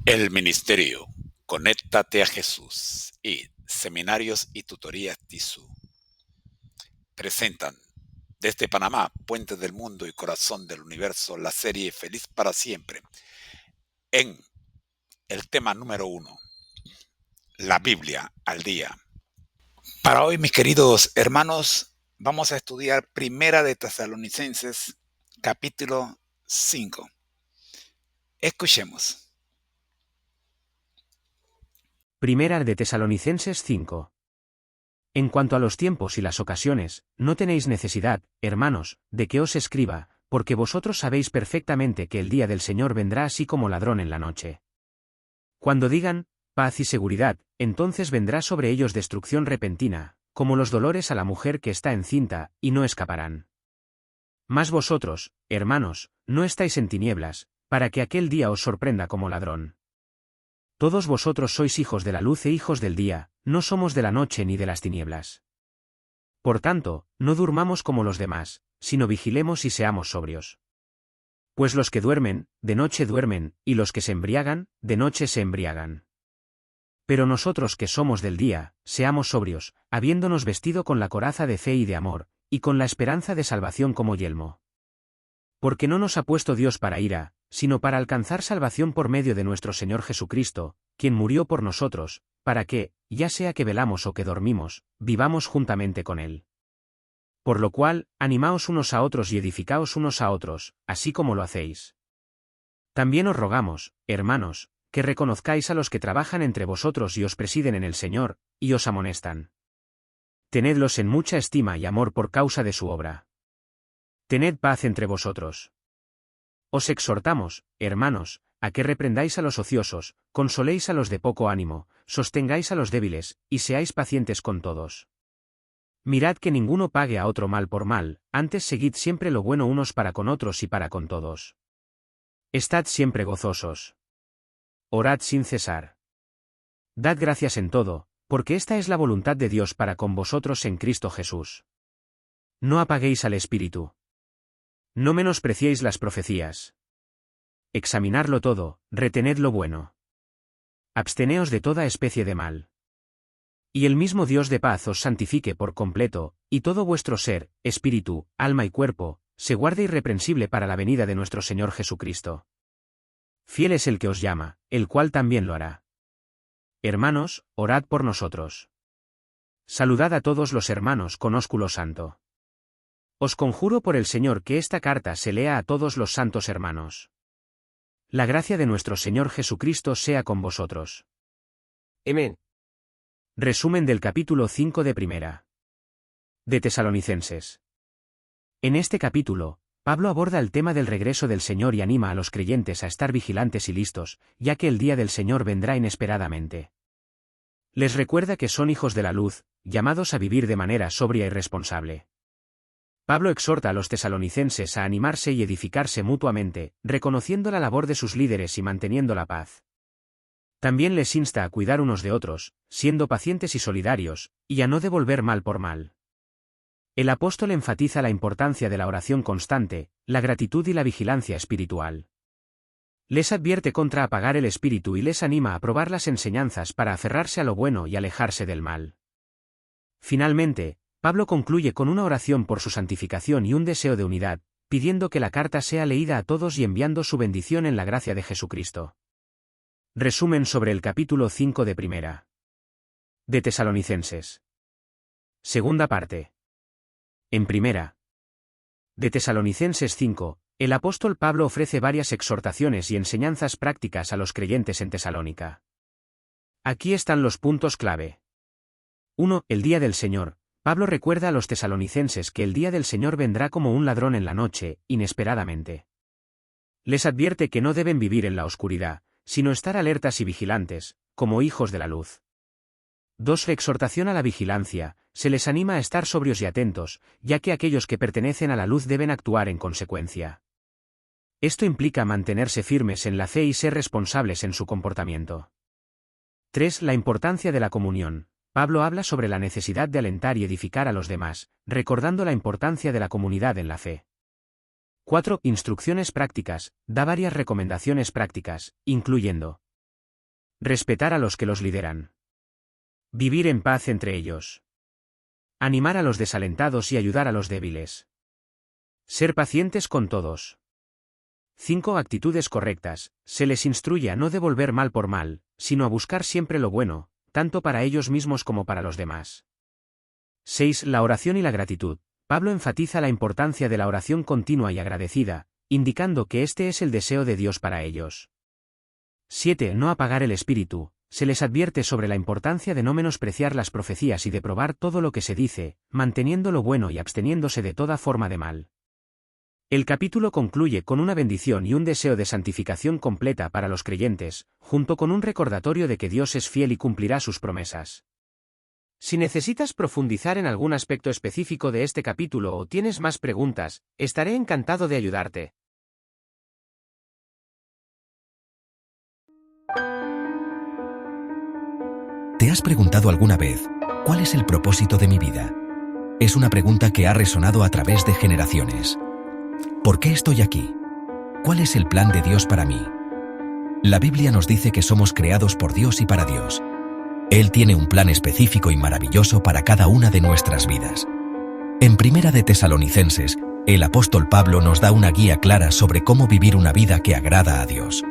El Ministerio Conéctate a Jesús y Seminarios y Tutorías TISU presentan desde Panamá, Puente del Mundo y Corazón del Universo, la serie Feliz para Siempre, en el tema número 1, la Biblia al día. Para hoy, mis queridos hermanos, vamos a estudiar Primera de Tesalonicenses, capítulo 5. Escuchemos. Primera de Tesalonicenses 5. En cuanto a los tiempos y las ocasiones, no tenéis necesidad, hermanos, de que os escriba, porque vosotros sabéis perfectamente que el día del Señor vendrá así como ladrón en la noche. Cuando digan, paz y seguridad, entonces vendrá sobre ellos destrucción repentina, como los dolores a la mujer que está encinta, y no escaparán. Mas vosotros, hermanos, no estáis en tinieblas, para que aquel día os sorprenda como ladrón. Todos vosotros sois hijos de la luz e hijos del día, no somos de la noche ni de las tinieblas. Por tanto, no durmamos como los demás, sino vigilemos y seamos sobrios. Pues los que duermen, de noche duermen, y los que se embriagan, de noche se embriagan. Pero nosotros que somos del día, seamos sobrios, habiéndonos vestido con la coraza de fe y de amor, y con la esperanza de salvación como yelmo. Porque no nos ha puesto Dios para ira, sino para alcanzar salvación por medio de nuestro Señor Jesucristo, quien murió por nosotros, para que, ya sea que velamos o que dormimos, vivamos juntamente con Él. Por lo cual, animaos unos a otros y edificaos unos a otros, así como lo hacéis. También os rogamos, hermanos, que reconozcáis a los que trabajan entre vosotros y os presiden en el Señor, y os amonestan. Tenedlos en mucha estima y amor por causa de su obra. Tened paz entre vosotros. Os exhortamos, hermanos, a que reprendáis a los ociosos, consoléis a los de poco ánimo, sostengáis a los débiles, y seáis pacientes con todos. Mirad que ninguno pague a otro mal por mal, antes seguid siempre lo bueno unos para con otros y para con todos. Estad siempre gozosos. Orad sin cesar. Dad gracias en todo, porque esta es la voluntad de Dios para con vosotros en Cristo Jesús. No apaguéis al Espíritu. No menospreciéis las profecías. Examinadlo todo, retened lo bueno. Absteneos de toda especie de mal. Y el mismo Dios de paz os santifique por completo, y todo vuestro ser, espíritu, alma y cuerpo, se guarde irreprensible para la venida de nuestro Señor Jesucristo. Fiel es el que os llama, el cual también lo hará. Hermanos, orad por nosotros. Saludad a todos los hermanos con ósculo santo. Os conjuro por el Señor que esta carta se lea a todos los santos hermanos. La gracia de nuestro Señor Jesucristo sea con vosotros. Amén. Resumen del capítulo 5 de Primera de Tesalonicenses. En este capítulo, Pablo aborda el tema del regreso del Señor y anima a los creyentes a estar vigilantes y listos, ya que el día del Señor vendrá inesperadamente. Les recuerda que son hijos de la luz, llamados a vivir de manera sobria y responsable. Pablo exhorta a los tesalonicenses a animarse y edificarse mutuamente, reconociendo la labor de sus líderes y manteniendo la paz. También les insta a cuidar unos de otros, siendo pacientes y solidarios, y a no devolver mal por mal. El apóstol enfatiza la importancia de la oración constante, la gratitud y la vigilancia espiritual. Les advierte contra apagar el espíritu y les anima a probar las enseñanzas para aferrarse a lo bueno y alejarse del mal. Finalmente, Pablo concluye con una oración por su santificación y un deseo de unidad, pidiendo que la carta sea leída a todos y enviando su bendición en la gracia de Jesucristo. Resumen sobre el capítulo 5 de Primera de Tesalonicenses. Segunda parte. En Primera de Tesalonicenses 5, el apóstol Pablo ofrece varias exhortaciones y enseñanzas prácticas a los creyentes en Tesalónica. Aquí están los puntos clave. 1. El día del Señor. Pablo recuerda a los tesalonicenses que el día del Señor vendrá como un ladrón en la noche, inesperadamente. Les advierte que no deben vivir en la oscuridad, sino estar alertas y vigilantes, como hijos de la luz. 2. Exhortación a la vigilancia, se les anima a estar sobrios y atentos, ya que aquellos que pertenecen a la luz deben actuar en consecuencia. Esto implica mantenerse firmes en la fe y ser responsables en su comportamiento. 3. La importancia de la comunión. Pablo habla sobre la necesidad de alentar y edificar a los demás, recordando la importancia de la comunidad en la fe. 4. Instrucciones prácticas, da varias recomendaciones prácticas, incluyendo respetar a los que los lideran. Vivir en paz entre ellos. Animar a los desalentados y ayudar a los débiles. Ser pacientes con todos. 5 actitudes correctas. Se les instruye a no devolver mal por mal, sino a buscar siempre lo bueno, tanto para ellos mismos como para los demás. 6. La oración y la gratitud. Pablo enfatiza la importancia de la oración continua y agradecida, indicando que este es el deseo de Dios para ellos. 7. No apagar el espíritu. Se les advierte sobre la importancia de no menospreciar las profecías y de probar todo lo que se dice, manteniendo lo bueno y absteniéndose de toda forma de mal. El capítulo concluye con una bendición y un deseo de santificación completa para los creyentes, junto con un recordatorio de que Dios es fiel y cumplirá sus promesas. Si necesitas profundizar en algún aspecto específico de este capítulo o tienes más preguntas, estaré encantado de ayudarte. ¿Te has preguntado alguna vez, ¿cuál es el propósito de mi vida? Es una pregunta que ha resonado a través de generaciones. ¿Por qué estoy aquí? ¿Cuál es el plan de Dios para mí? La Biblia nos dice que somos creados por Dios y para Dios. Él tiene un plan específico y maravilloso para cada una de nuestras vidas. En Primera de Tesalonicenses, el apóstol Pablo nos da una guía clara sobre cómo vivir una vida que agrada a Dios.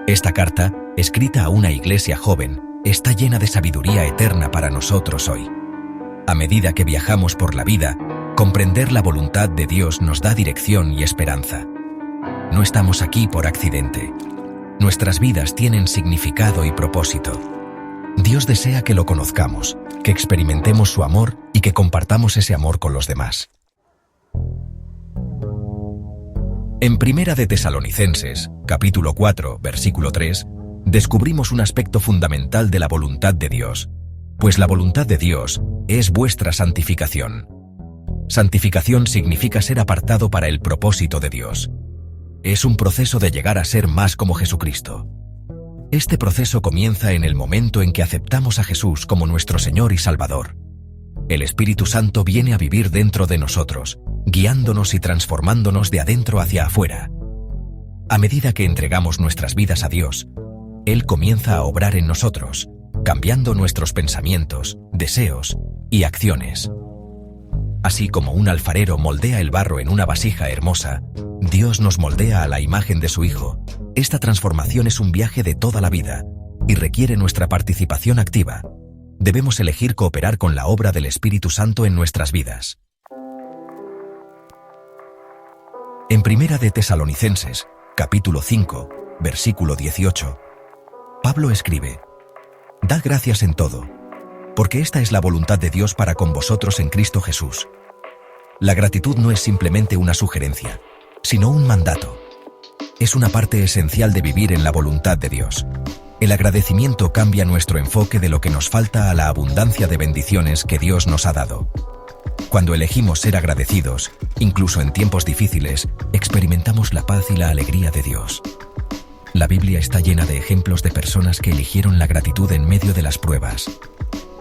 Esta carta, escrita a una iglesia joven, está llena de sabiduría eterna para nosotros hoy. A medida que viajamos por la vida, comprender la voluntad de Dios nos da dirección y esperanza. No estamos aquí por accidente. Nuestras vidas tienen significado y propósito. Dios desea que lo conozcamos, que experimentemos su amor y que compartamos ese amor con los demás. En Primera de Tesalonicenses, capítulo 4, versículo 3, descubrimos un aspecto fundamental de la voluntad de Dios, pues la voluntad de Dios es vuestra santificación. Santificación significa ser apartado para el propósito de Dios. Es un proceso de llegar a ser más como Jesucristo. Este proceso comienza en el momento en que aceptamos a Jesús como nuestro Señor y Salvador. El Espíritu Santo viene a vivir dentro de nosotros, guiándonos y transformándonos de adentro hacia afuera. A medida que entregamos nuestras vidas a Dios, Él comienza a obrar en nosotros, cambiando nuestros pensamientos, deseos y acciones. Así como un alfarero moldea el barro en una vasija hermosa, Dios nos moldea a la imagen de su Hijo. Esta transformación es un viaje de toda la vida y requiere nuestra participación activa. Debemos elegir cooperar con la obra del Espíritu Santo en nuestras vidas. En Primera de Tesalonicenses, capítulo 5, versículo 18, Pablo escribe: «Dad gracias en todo, porque esta es la voluntad de Dios para con vosotros en Cristo Jesús». La gratitud no es simplemente una sugerencia, sino un mandato. Es una parte esencial de vivir en la voluntad de Dios. El agradecimiento cambia nuestro enfoque de lo que nos falta a la abundancia de bendiciones que Dios nos ha dado. Cuando elegimos ser agradecidos, incluso en tiempos difíciles, experimentamos la paz y la alegría de Dios. La Biblia está llena de ejemplos de personas que eligieron la gratitud en medio de las pruebas.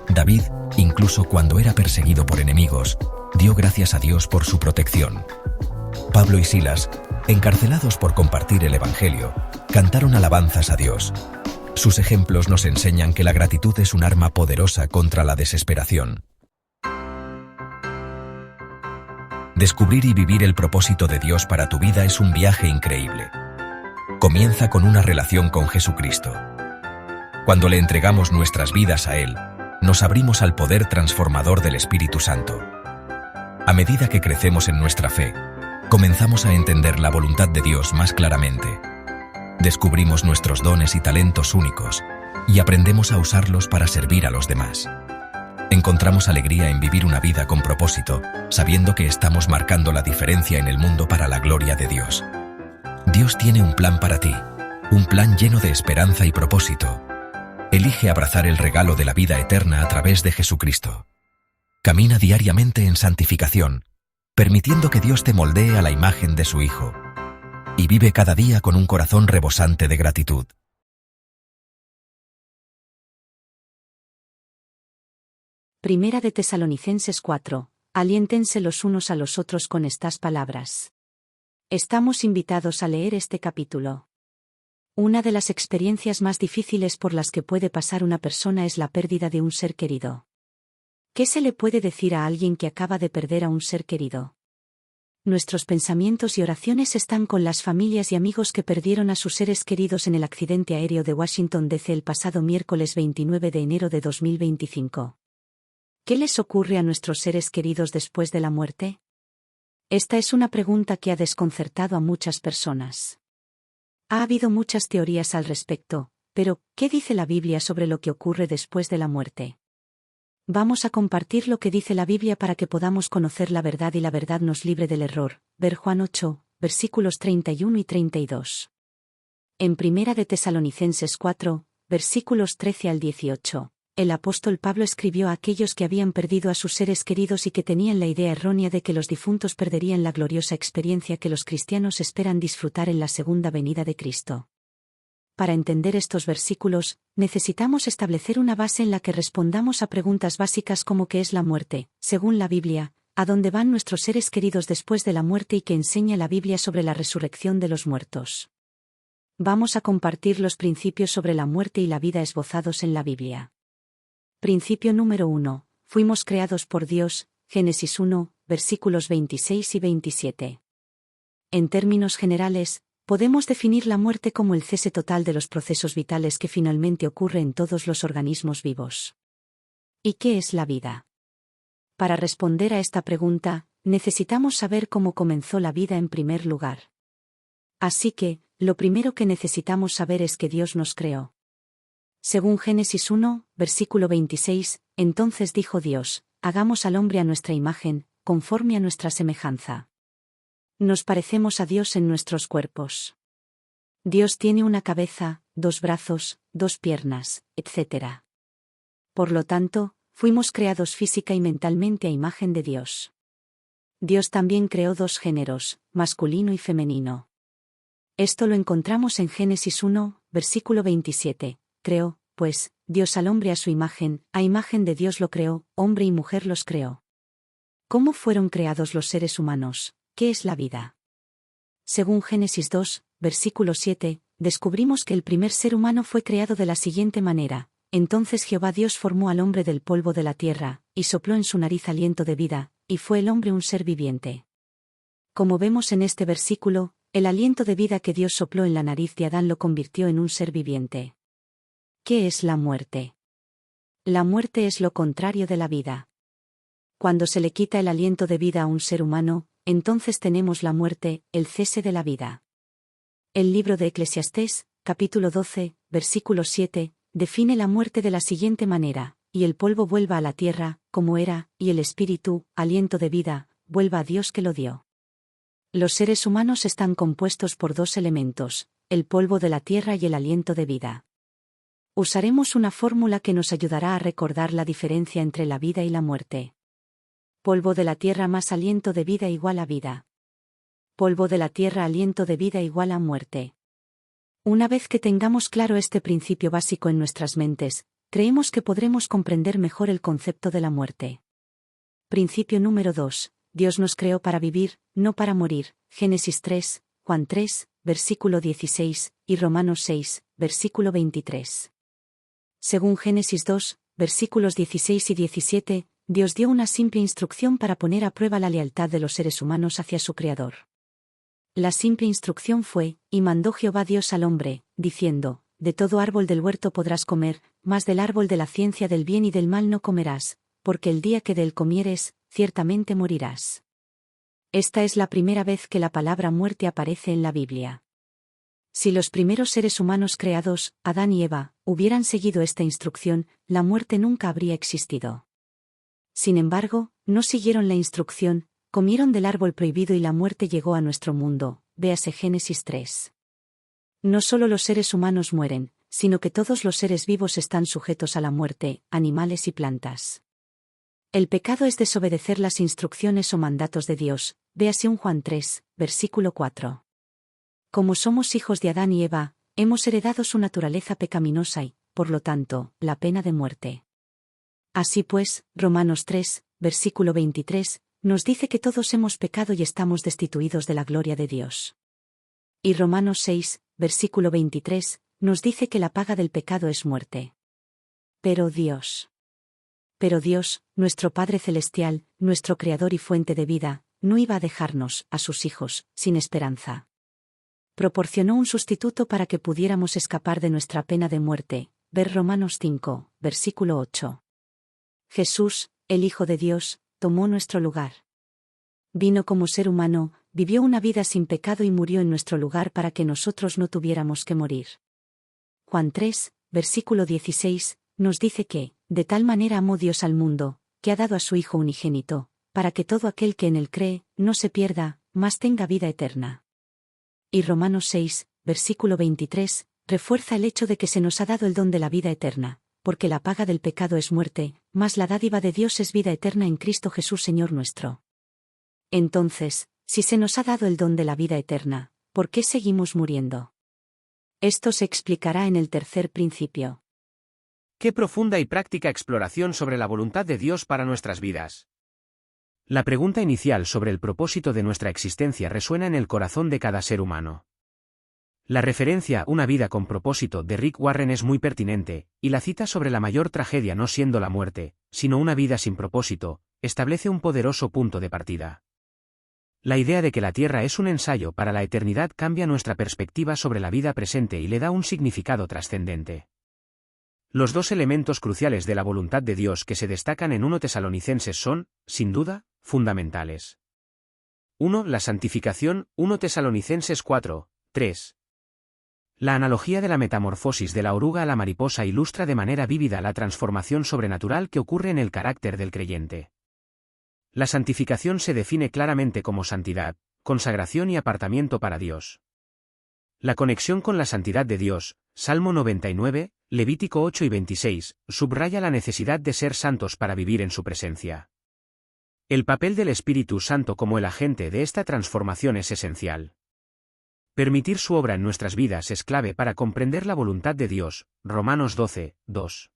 David, incluso cuando era perseguido por enemigos, dio gracias a Dios por su protección. Pablo y Silas, encarcelados por compartir el Evangelio, cantaron alabanzas a Dios. Sus ejemplos nos enseñan que la gratitud es un arma poderosa contra la desesperación. Descubrir y vivir el propósito de Dios para tu vida es un viaje increíble. Comienza con una relación con Jesucristo. Cuando le entregamos nuestras vidas a Él, nos abrimos al poder transformador del Espíritu Santo. A medida que crecemos en nuestra fe, comenzamos a entender la voluntad de Dios más claramente. Descubrimos nuestros dones y talentos únicos y aprendemos a usarlos para servir a los demás. Encontramos alegría en vivir una vida con propósito, sabiendo que estamos marcando la diferencia en el mundo para la gloria de Dios. Dios tiene un plan para ti, un plan lleno de esperanza y propósito. Elige abrazar el regalo de la vida eterna a través de Jesucristo. Camina diariamente en santificación, permitiendo que Dios te moldee a la imagen de su Hijo. Y vive cada día con un corazón rebosante de gratitud. Primera de Tesalonicenses 4. Aliéntense los unos a los otros con estas palabras. Estamos invitados a leer este capítulo. Una de las experiencias más difíciles por las que puede pasar una persona es la pérdida de un ser querido. ¿Qué se le puede decir a alguien que acaba de perder a un ser querido? Nuestros pensamientos y oraciones están con las familias y amigos que perdieron a sus seres queridos en el accidente aéreo de Washington, D.C. el pasado miércoles 29 de enero de 2025. ¿Qué les ocurre a nuestros seres queridos después de la muerte? Esta es una pregunta que ha desconcertado a muchas personas. Ha habido muchas teorías al respecto, pero ¿qué dice la Biblia sobre lo que ocurre después de la muerte? Vamos a compartir lo que dice la Biblia para que podamos conocer la verdad y la verdad nos libre del error. Ver Juan 8, versículos 31 y 32. En Primera de Tesalonicenses 4, versículos 13 al 18, el apóstol Pablo escribió a aquellos que habían perdido a sus seres queridos y que tenían la idea errónea de que los difuntos perderían la gloriosa experiencia que los cristianos esperan disfrutar en la segunda venida de Cristo. Para entender estos versículos, necesitamos establecer una base en la que respondamos a preguntas básicas como ¿qué es la muerte, según la Biblia? ¿A dónde van nuestros seres queridos después de la muerte y qué enseña la Biblia sobre la resurrección de los muertos? Vamos a compartir los principios sobre la muerte y la vida esbozados en la Biblia. Principio número 1. Fuimos creados por Dios, Génesis 1, versículos 26 y 27. En términos generales, podemos definir la muerte como el cese total de los procesos vitales que finalmente ocurre en todos los organismos vivos. ¿Y qué es la vida? Para responder a esta pregunta, necesitamos saber cómo comenzó la vida en primer lugar. Así que, lo primero que necesitamos saber es que Dios nos creó. Según Génesis 1, versículo 26, entonces dijo Dios, hagamos al hombre a nuestra imagen, conforme a nuestra semejanza. Nos parecemos a Dios en nuestros cuerpos. Dios tiene una cabeza, 2 brazos, 2 piernas, etc. Por lo tanto, fuimos creados física y mentalmente a imagen de Dios. Dios también creó 2 géneros, masculino y femenino. Esto lo encontramos en Génesis 1, versículo 27. Creó, pues, Dios al hombre a su imagen, a imagen de Dios lo creó, hombre y mujer los creó. ¿Cómo fueron creados los seres humanos? ¿Qué es la vida? Según Génesis 2, versículo 7, descubrimos que el primer ser humano fue creado de la siguiente manera. Entonces Jehová Dios formó al hombre del polvo de la tierra, y sopló en su nariz aliento de vida, y fue el hombre un ser viviente. Como vemos en este versículo, el aliento de vida que Dios sopló en la nariz de Adán lo convirtió en un ser viviente. ¿Qué es la muerte? La muerte es lo contrario de la vida. Cuando se le quita el aliento de vida a un ser humano, entonces tenemos la muerte, el cese de la vida. El libro de Eclesiastés, capítulo 12, versículo 7, define la muerte de la siguiente manera, y el polvo vuelva a la tierra, como era, y el espíritu, aliento de vida, vuelva a Dios que lo dio. Los seres humanos están compuestos por 2 elementos, el polvo de la tierra y el aliento de vida. Usaremos una fórmula que nos ayudará a recordar la diferencia entre la vida y la muerte. Polvo de la tierra más aliento de vida igual a vida. Polvo de la tierra aliento de vida igual a muerte. Una vez que tengamos claro este principio básico en nuestras mentes, creemos que podremos comprender mejor el concepto de la muerte. Principio número 2. Dios nos creó para vivir, no para morir. Génesis 3, Juan 3, versículo 16, y Romanos 6, versículo 23. Según Génesis 2, versículos 16 y 17, Dios dio una simple instrucción para poner a prueba la lealtad de los seres humanos hacia su Creador. La simple instrucción fue, y mandó Jehová Dios al hombre, diciendo, de todo árbol del huerto podrás comer, mas del árbol de la ciencia del bien y del mal no comerás, porque el día que de él comieres, ciertamente morirás. Esta es la primera vez que la palabra muerte aparece en la Biblia. Si los primeros seres humanos creados, Adán y Eva, hubieran seguido esta instrucción, la muerte nunca habría existido. Sin embargo, no siguieron la instrucción, comieron del árbol prohibido y la muerte llegó a nuestro mundo, véase Génesis 3. No solo los seres humanos mueren, sino que todos los seres vivos están sujetos a la muerte, animales y plantas. El pecado es desobedecer las instrucciones o mandatos de Dios, véase un Juan 3, versículo 4. Como somos hijos de Adán y Eva, hemos heredado su naturaleza pecaminosa y, por lo tanto, la pena de muerte. Así pues, Romanos 3, versículo 23, nos dice que todos hemos pecado y estamos destituidos de la gloria de Dios. Y Romanos 6, versículo 23, nos dice que la paga del pecado es muerte. Pero Dios, nuestro Padre Celestial, nuestro Creador y fuente de vida, no iba a dejarnos, a sus hijos, sin esperanza. Proporcionó un sustituto para que pudiéramos escapar de nuestra pena de muerte. Ver Romanos 5, versículo 8. Jesús, el Hijo de Dios, tomó nuestro lugar. Vino como ser humano, vivió una vida sin pecado y murió en nuestro lugar para que nosotros no tuviéramos que morir. Juan 3, versículo 16, nos dice que, de tal manera amó Dios al mundo, que ha dado a su Hijo unigénito, para que todo aquel que en él cree, no se pierda, mas tenga vida eterna. Y Romanos 6, versículo 23, refuerza el hecho de que se nos ha dado el don de la vida eterna, porque la paga del pecado es muerte, mas la dádiva de Dios es vida eterna en Cristo Jesús Señor nuestro. Entonces, si se nos ha dado el don de la vida eterna, ¿por qué seguimos muriendo? Esto se explicará en el tercer principio. ¡Qué profunda y práctica exploración sobre la voluntad de Dios para nuestras vidas! La pregunta inicial sobre el propósito de nuestra existencia resuena en el corazón de cada ser humano. La referencia a una vida con propósito de Rick Warren es muy pertinente, y la cita sobre la mayor tragedia no siendo la muerte, sino una vida sin propósito, establece un poderoso punto de partida. La idea de que la Tierra es un ensayo para la eternidad cambia nuestra perspectiva sobre la vida presente y le da un significado trascendente. Los dos elementos cruciales de la voluntad de Dios que se destacan en 1 Tesalonicenses son, sin duda, fundamentales. 1. La santificación, 1 Tesalonicenses 4, 3. La analogía de la metamorfosis de la oruga a la mariposa ilustra de manera vívida la transformación sobrenatural que ocurre en el carácter del creyente. La santificación se define claramente como santidad, consagración y apartamiento para Dios. La conexión con la santidad de Dios, Salmo 99, Levítico 8 y 26, subraya la necesidad de ser santos para vivir en su presencia. El papel del Espíritu Santo como el agente de esta transformación es esencial. Permitir su obra en nuestras vidas es clave para comprender la voluntad de Dios, Romanos 12, 2.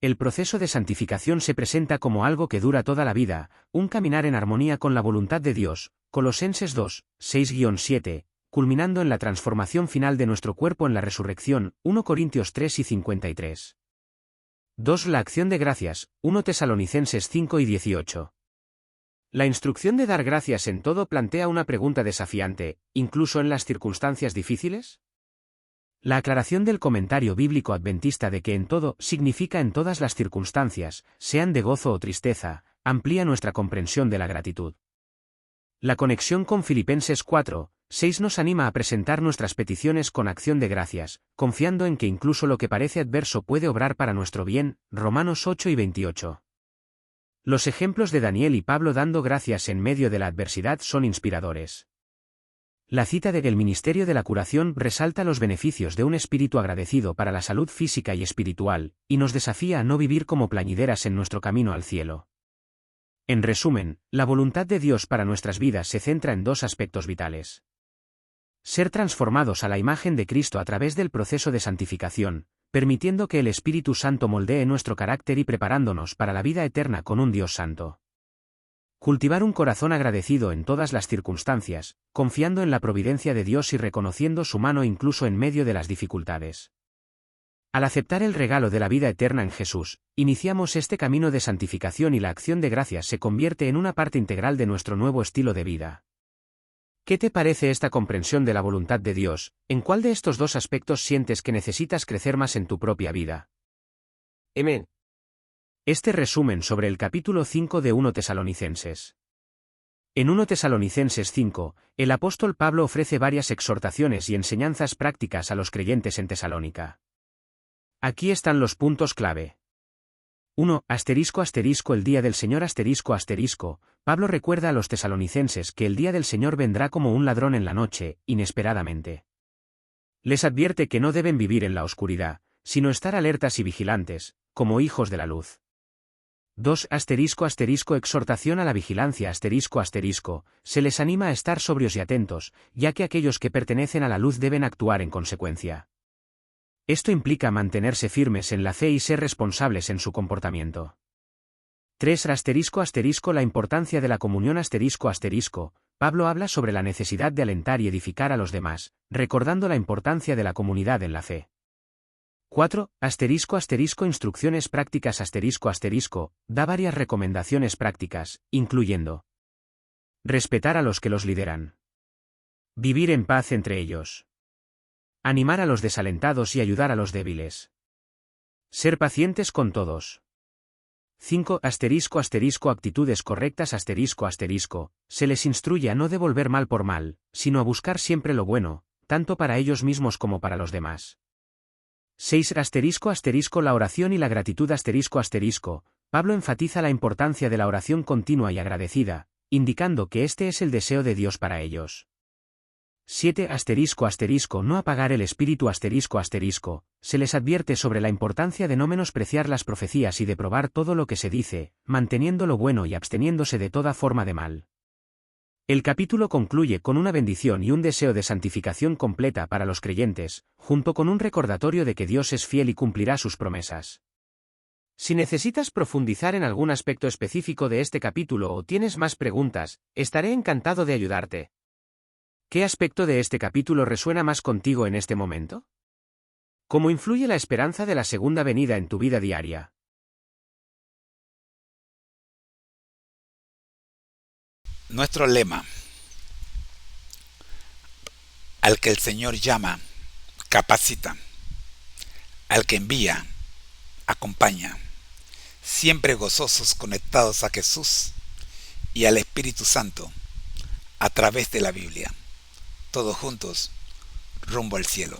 El proceso de santificación se presenta como algo que dura toda la vida, un caminar en armonía con la voluntad de Dios, Colosenses 2, 6-7, culminando en la transformación final de nuestro cuerpo en la resurrección, 1 Corintios 3 y 53. 2. La acción de gracias, 1 Tesalonicenses 5 y 18. La instrucción de dar gracias en todo plantea una pregunta desafiante, ¿incluso en las circunstancias difíciles? La aclaración del comentario bíblico adventista de que en todo significa en todas las circunstancias, sean de gozo o tristeza, amplía nuestra comprensión de la gratitud. La conexión con Filipenses 4, 6 nos anima a presentar nuestras peticiones con acción de gracias, confiando en que incluso lo que parece adverso puede obrar para nuestro bien, Romanos 8 y 28. Los ejemplos de Daniel y Pablo dando gracias en medio de la adversidad son inspiradores. La cita de El ministerio de la curación resalta los beneficios de un espíritu agradecido para la salud física y espiritual, y nos desafía a no vivir como plañideras en nuestro camino al cielo. En resumen, la voluntad de Dios para nuestras vidas se centra en dos aspectos vitales. Ser transformados a la imagen de Cristo a través del proceso de santificación, permitiendo que el Espíritu Santo moldee nuestro carácter y preparándonos para la vida eterna con un Dios santo. Cultivar un corazón agradecido en todas las circunstancias, confiando en la providencia de Dios y reconociendo su mano incluso en medio de las dificultades. Al aceptar el regalo de la vida eterna en Jesús, iniciamos este camino de santificación y la acción de gracias se convierte en una parte integral de nuestro nuevo estilo de vida. ¿Qué te parece esta comprensión de la voluntad de Dios? ¿En cuál de estos dos aspectos sientes que necesitas crecer más en tu propia vida? Amén. Este resumen sobre el capítulo 5 de 1 Tesalonicenses. En 1 Tesalonicenses 5, el apóstol Pablo ofrece varias exhortaciones y enseñanzas prácticas a los creyentes en Tesalónica. Aquí están los puntos clave. 1. El día del Señor Pablo recuerda a los tesalonicenses que el día del Señor vendrá como un ladrón en la noche, inesperadamente. Les advierte que no deben vivir en la oscuridad, sino estar alertas y vigilantes, como hijos de la luz. 2. Exhortación a la vigilancia se les anima a estar sobrios y atentos, ya que aquellos que pertenecen a la luz deben actuar en consecuencia. Esto implica mantenerse firmes en la fe y ser responsables en su comportamiento. 3. La importancia de la comunión Pablo habla sobre la necesidad de alentar y edificar a los demás, recordando la importancia de la comunidad en la fe. 4. Instrucciones prácticas da varias recomendaciones prácticas, incluyendo respetar a los que los lideran, vivir en paz entre ellos, animar a los desalentados y ayudar a los débiles, ser pacientes con todos. 5. Actitudes correctas se les instruye a no devolver mal por mal, sino a buscar siempre lo bueno, tanto para ellos mismos como para los demás. 6. La oración y la gratitud Pablo enfatiza la importancia de la oración continua y agradecida, indicando que este es el deseo de Dios para ellos. 7. No apagar el espíritu se les advierte sobre la importancia de no menospreciar las profecías y de probar todo lo que se dice, manteniendo lo bueno y absteniéndose de toda forma de mal. El capítulo concluye con una bendición y un deseo de santificación completa para los creyentes, junto con un recordatorio de que Dios es fiel y cumplirá sus promesas. Si necesitas profundizar en algún aspecto específico de este capítulo o tienes más preguntas, estaré encantado de ayudarte. ¿Qué aspecto de este capítulo resuena más contigo en este momento? ¿Cómo influye la esperanza de la segunda venida en tu vida diaria? Nuestro lema: al que el Señor llama, capacita; al que envía, acompaña. Siempre gozosos, conectados a Jesús y al Espíritu Santo a través de la Biblia. Todos juntos, rumbo al cielo.